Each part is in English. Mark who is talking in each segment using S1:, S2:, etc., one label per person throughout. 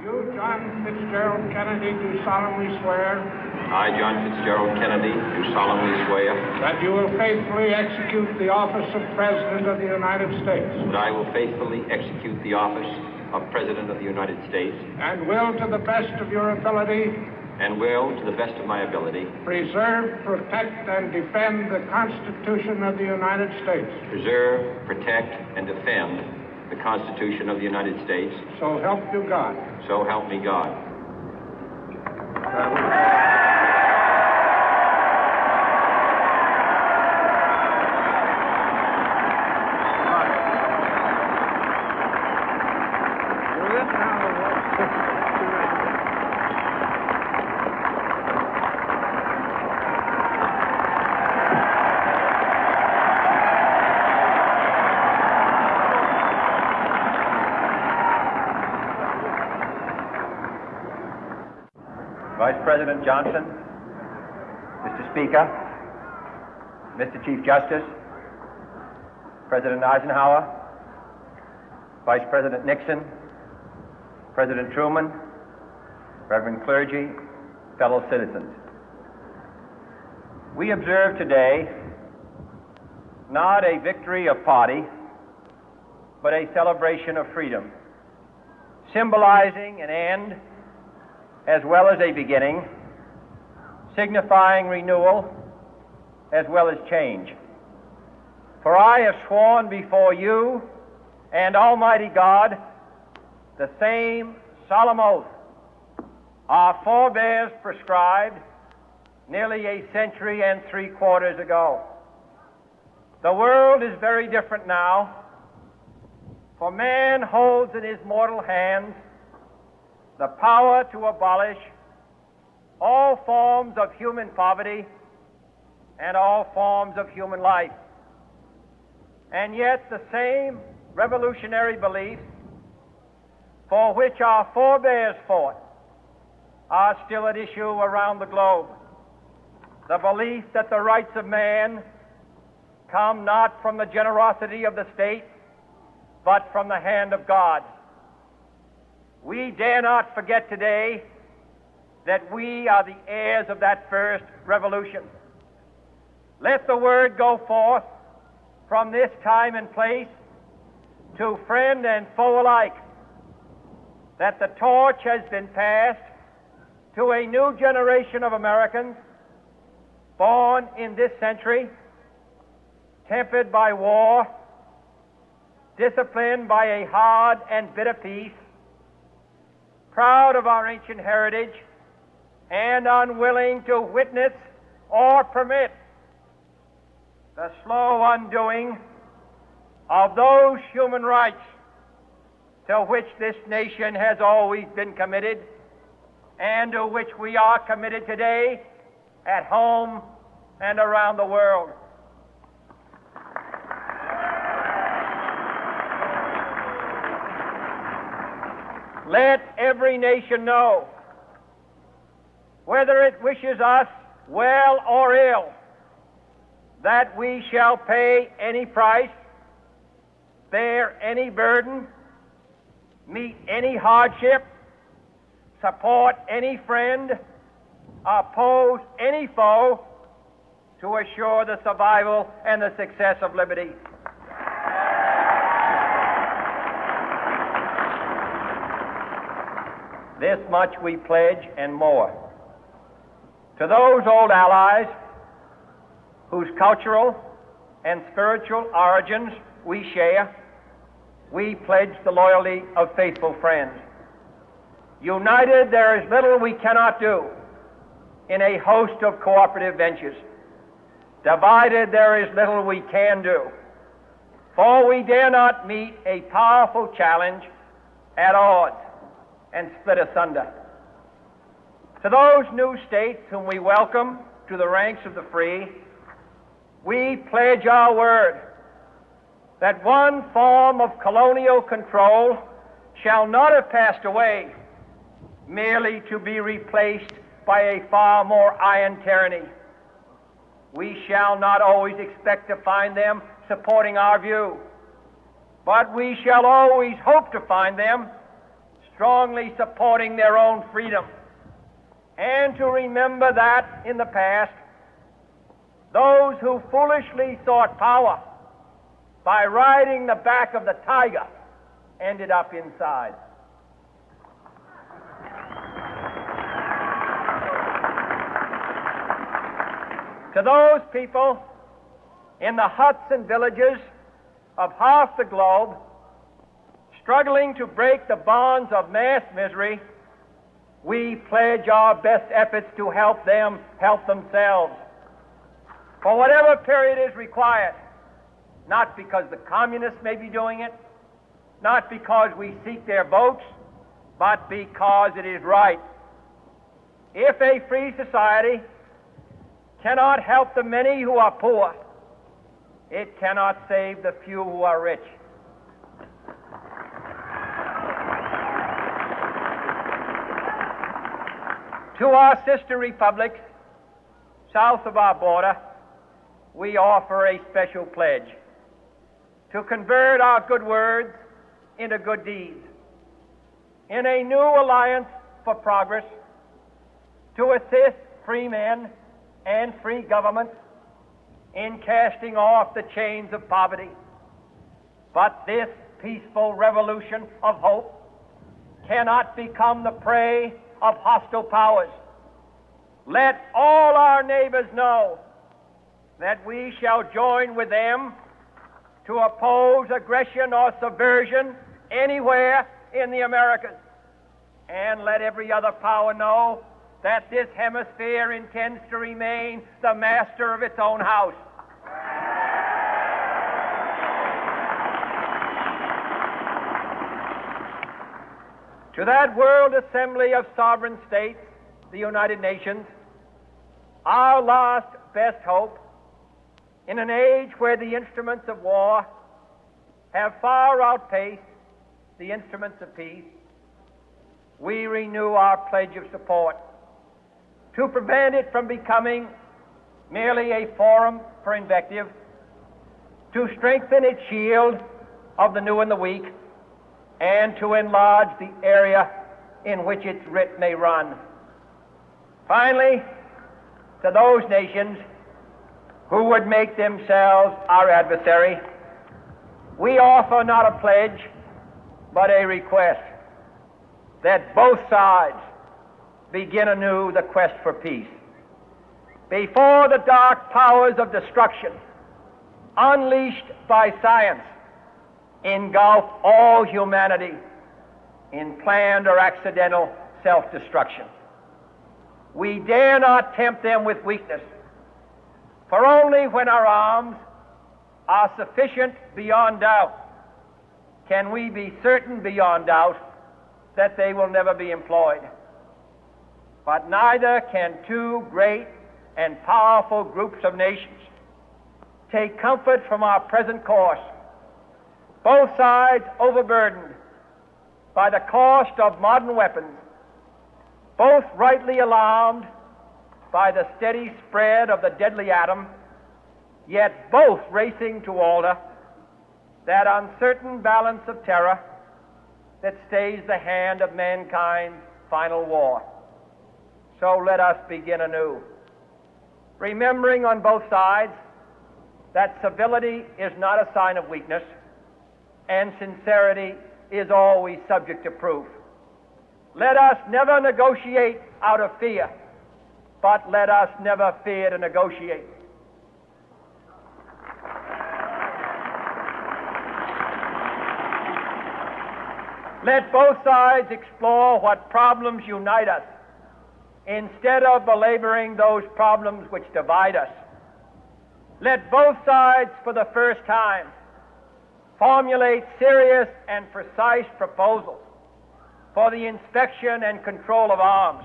S1: You, John Fitzgerald Kennedy, do solemnly swear.
S2: I, John Fitzgerald Kennedy, do solemnly swear.
S1: That you will faithfully execute the office of President of the United States.
S2: That I will faithfully execute the office of President of the United States.
S1: And will, to the best of your ability.
S2: And will, to the best of my ability.
S1: Preserve, protect, and defend the Constitution of the United States.
S2: Preserve, protect, and defend the Constitution of the United States.
S1: So help you God.
S2: So help me God.
S3: Vice President Johnson, Mr. Speaker, Mr. Chief Justice, President Eisenhower, Vice President Nixon, President Truman, Reverend clergy, fellow citizens. We observe today not a victory of party, but a celebration of freedom, symbolizing an end as well as a beginning, signifying renewal as well as change. For I have sworn before you and Almighty God the same solemn oath our forebears prescribed nearly a century and 3/4 ago. The world is very different now, for man holds in his mortal hands the power to abolish all forms of human poverty and all forms of human life. And yet the same revolutionary beliefs for which our forebears fought are still at issue around the globe. The belief that the rights of man come not from the generosity of the state, but from the hand of God. We dare not forget today that we are the heirs of that first revolution. Let the word go forth from this time and place to friend and foe alike that the torch has been passed to a new generation of Americans born in this century, tempered by war, disciplined by a hard and bitter peace, proud of our ancient heritage, and unwilling to witness or permit the slow undoing of those human rights to which this nation has always been committed and to which we are committed today at home and around the world. Let every nation know, whether it wishes us well or ill, that we shall pay any price, bear any burden, meet any hardship, support any friend, oppose any foe to assure the survival and the success of liberty. This much we pledge and more. To those old allies whose cultural and spiritual origins we share, we pledge the loyalty of faithful friends. United, there is little we cannot do in a host of cooperative ventures. Divided, there is little we can do, for we dare not meet a powerful challenge at odds and split asunder. To those new states whom we welcome to the ranks of the free, we pledge our word that one form of colonial control shall not have passed away, merely to be replaced by a far more iron tyranny. We shall not always expect to find them supporting our view, but we shall always hope to find them strongly supporting their own freedom, and to remember that in the past, those who foolishly sought power by riding the back of the tiger ended up inside. To those people in the huts and villages of half the globe struggling to break the bonds of mass misery, we pledge our best efforts to help them help themselves for whatever period is required, not because the communists may be doing it, not because we seek their votes, but because it is right. If a free society cannot help the many who are poor, it cannot save the few who are rich. To our sister republics south of our border, we offer a special pledge to convert our good words into good deeds, in a new alliance for progress, to assist free men and free governments in casting off the chains of poverty. But this peaceful revolution of hope cannot become the prey of hostile powers. Let all our neighbors know that we shall join with them to oppose aggression or subversion anywhere in the Americas. And let every other power know that this hemisphere intends to remain the master of its own house. To that World Assembly of Sovereign States, the United Nations, our last best hope, in an age where the instruments of war have far outpaced the instruments of peace, we renew our pledge of support to prevent it from becoming merely a forum for invective, to strengthen its shield of the new and the weak, and to enlarge the area in which its writ may run. Finally, to those nations who would make themselves our adversary, we offer not a pledge, but a request that both sides begin anew the quest for peace. Before the dark powers of destruction, unleashed by science, engulf all humanity in planned or accidental self-destruction, we dare not tempt them with weakness, for only when our arms are sufficient beyond doubt can we be certain beyond doubt that they will never be employed. But neither can two great and powerful groups of nations take comfort from our present course, both sides overburdened by the cost of modern weapons, both rightly alarmed by the steady spread of the deadly atom, yet both racing to alter that uncertain balance of terror that stays the hand of mankind's final war. So let us begin anew, remembering on both sides that civility is not a sign of weakness, and sincerity is always subject to proof. Let us never negotiate out of fear, but let us never fear to negotiate. Let both sides explore what problems unite us, instead of belaboring those problems which divide us. Let both sides, for the first time, formulate serious and precise proposals for the inspection and control of arms,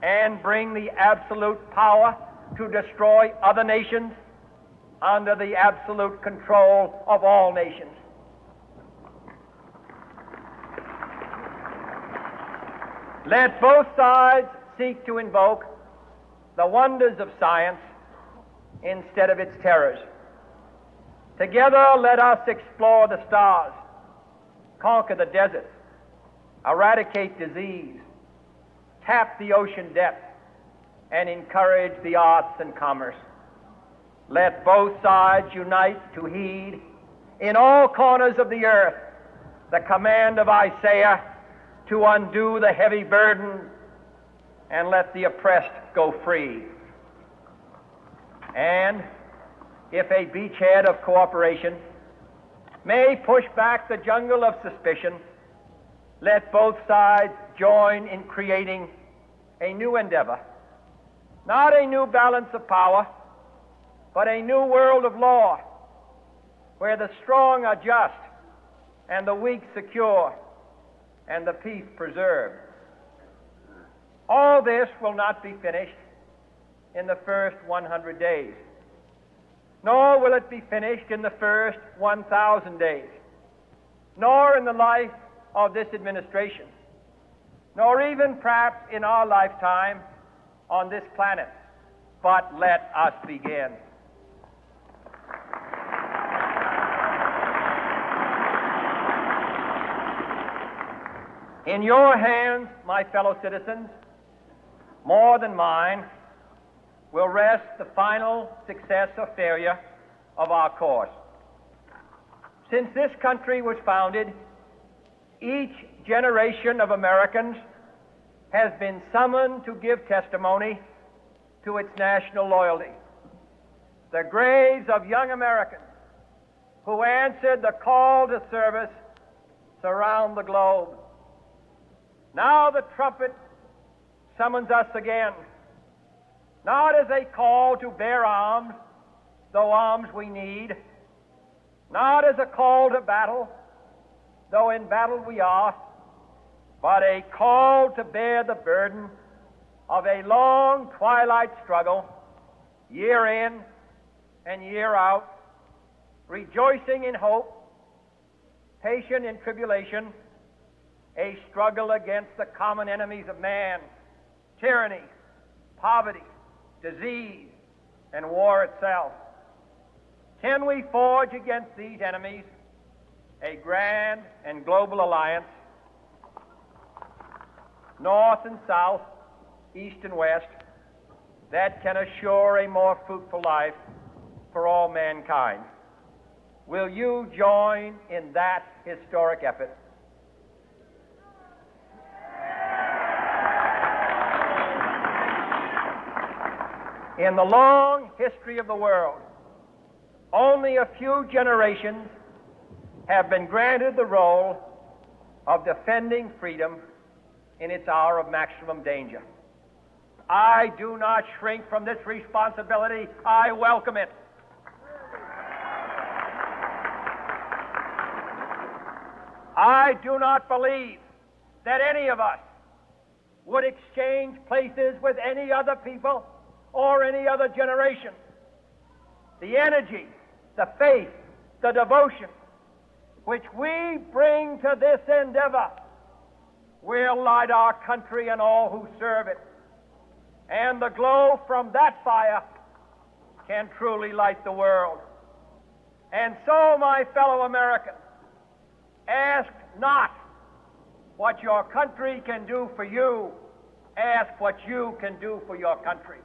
S3: and bring the absolute power to destroy other nations under the absolute control of all nations. Let both sides seek to invoke the wonders of science instead of its terrors. Together, let us explore the stars, conquer the deserts, eradicate disease, tap the ocean depth, and encourage the arts and commerce. Let both sides unite to heed in all corners of the earth the command of Isaiah to undo the heavy burden and let the oppressed go free. And if a beachhead of cooperation may push back the jungle of suspicion, let both sides join in creating a new endeavor, not a new balance of power, but a new world of law, where the strong are just and the weak secure and the peace preserved. All this will not be finished in the first 100 days, nor will it be finished in the first 1,000 days, nor in the life of this administration, nor even perhaps in our lifetime on this planet. But let us begin. In your hands, my fellow citizens, more than mine, will rest the final success or failure of our course. Since this country was founded, each generation of Americans has been summoned to give testimony to its national loyalty. The graves of young Americans who answered the call to service surround the globe. Now the trumpet summons us again, not as a call to bear arms, though arms we need, not as a call to battle, though in battle we are, but a call to bear the burden of a long twilight struggle, year in and year out, rejoicing in hope, patient in tribulation, a struggle against the common enemies of man, tyranny, poverty, disease, and war itself. Can we forge against these enemies a grand and global alliance, north and south, east and west, that can assure a more fruitful life for all mankind? Will you join in that historic effort? In the long history of the world, only a few generations have been granted the role of defending freedom in its hour of maximum danger. I do not shrink from this responsibility. I welcome it. I do not believe that any of us would exchange places with any other people or any other generation. The energy, the faith, the devotion which we bring to this endeavor will light our country and all who serve it. And the glow from that fire can truly light the world. And so, my fellow Americans, ask not what your country can do for you, ask what you can do for your country.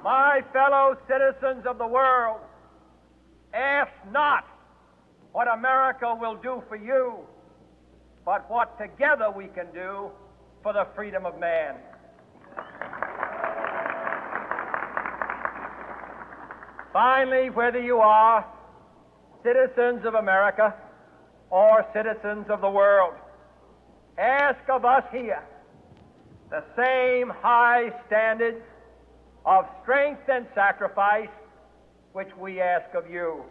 S3: My fellow citizens of the world, ask not what America will do for you, but what together we can do for the freedom of man. Finally, whether you are citizens of America or citizens of the world, ask of us here the same high standards of strength and sacrifice which we ask of you.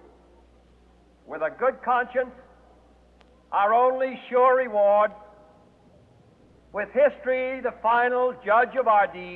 S3: With a good conscience, our only sure reward, with history the final judge of our deeds,